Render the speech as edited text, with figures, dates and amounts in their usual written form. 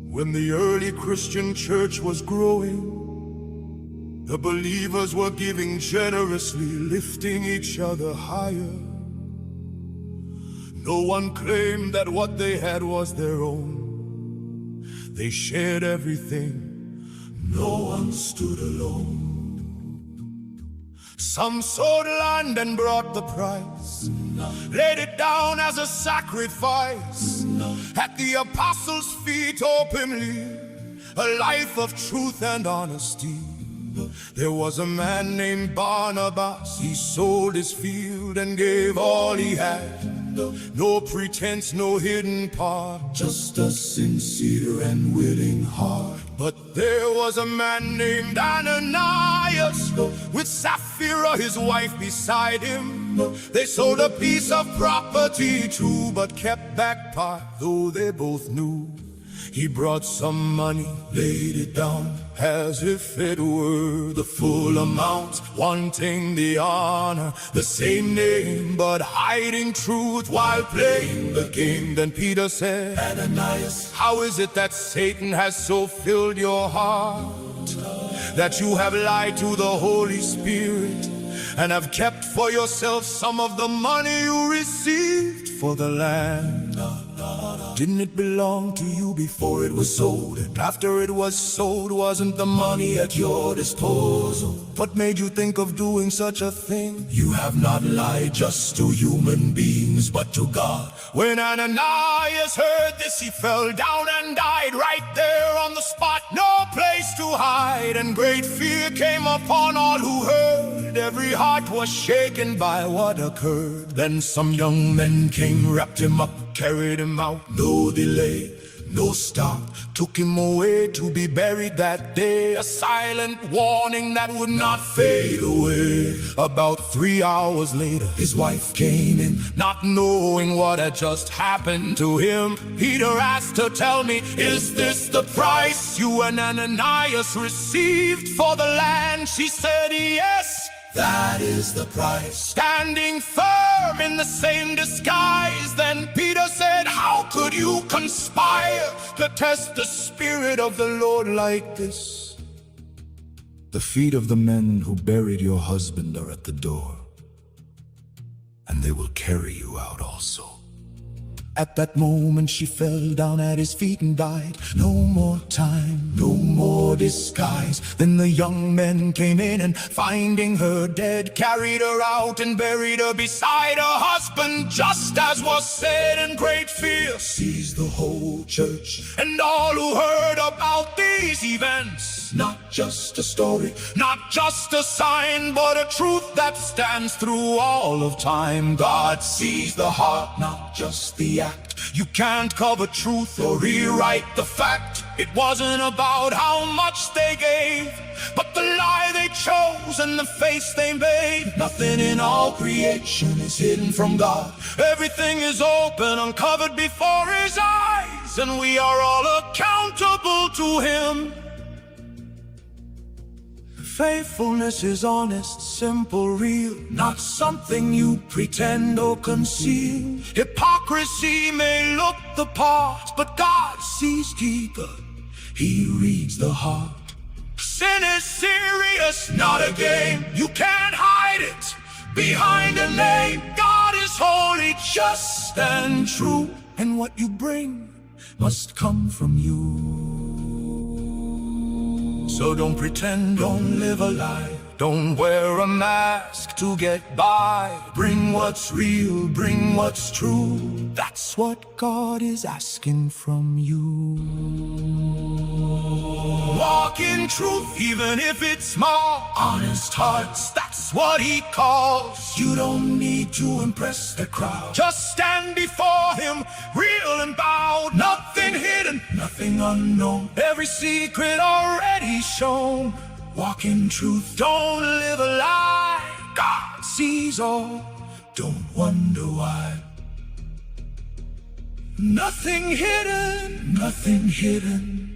When the early Christian church was growing, the believers were giving generously, lifting each other higher. No one claimed that what they had was their own. They shared everything. No one stood alone. Some sold land and brought the price, laid it down as a sacrifice at the apostles' feet openly, a life of truth and honesty. There was a man named Barnabas. He sold his field and gave all he had. No pretense, no hidden part, just a sincere and willing heart. But there was a man named Ananias, with Sapphira, his wife, beside him. They sold a piece of property too, but kept back part, though they both knew. He brought some money, laid it down as if it were the full amount, wanting the honor, the same name, but hiding truth while playing the game. Then Peter said, Ananias, how is it that Satan has so filled your heart, that you have lied to the Holy Spirit and have kept for yourself some of the money you received for the land? Didn't it belong to you before it was sold? And after it was sold, wasn't the money at your disposal? What made you think of doing such a thing? You have not lied just to human beings, but to God. When Ananias heard this, he fell down and died right there on the spot. No place to hide, and great fear came upon all who heard. Every heart was shaken by what occurred. Then some young men came, wrapped him up, carried him out. No delay, no stop, took him away to be buried that day. A silent warning that would not fade away. About 3 hours later, his wife came in, not knowing what had just happened to him. Peter asked her, tell me, is this the price you and Ananias received for the land? She said, yes, that is the price. Standing firm in the same disguise. Then Peter said, how could you conspire to test the Spirit of the Lord like this? The feet of the men who buried your husband are at the door, and they will carry you out also. At that moment she fell down at his feet and died. No more time, no more disguise. Then the young men came in and, finding her dead, carried her out and buried her beside her husband, just as was said. And great fear seized the whole church and all who heard about these events. Not just a story, not just a sign, but a truth that stands through all of time. God sees the heart, not just the act. You can't cover truth or rewrite the fact. It wasn't about how much they gave, but the lie they chose and the face they made. Nothing in all creation is hidden from God. Everything is open, uncovered before His eyes, and we are all accountable to Him. Faithfulness is honest, simple, real, not something you pretend or conceal. Hypocrisy may look the part, but God sees deeper. He reads the heart. Sin is serious, not a game. You can't hide it behind a name. God is holy, just and true, and what you bring must come from you. So don't pretend, don't live a lie, don't wear a mask to get by. Bring what's real, bring what's true. That's what God is asking from you. Walk in truth, even if it's small. Honest hearts, that's what He calls. You don't need to impress the crowd. Just stand before Him, real and bowed. Nothing hidden, nothing unknown. Every secret already shown. Walk in truth, don't live a lie. God sees all, don't wonder why. Nothing hidden, nothing hidden.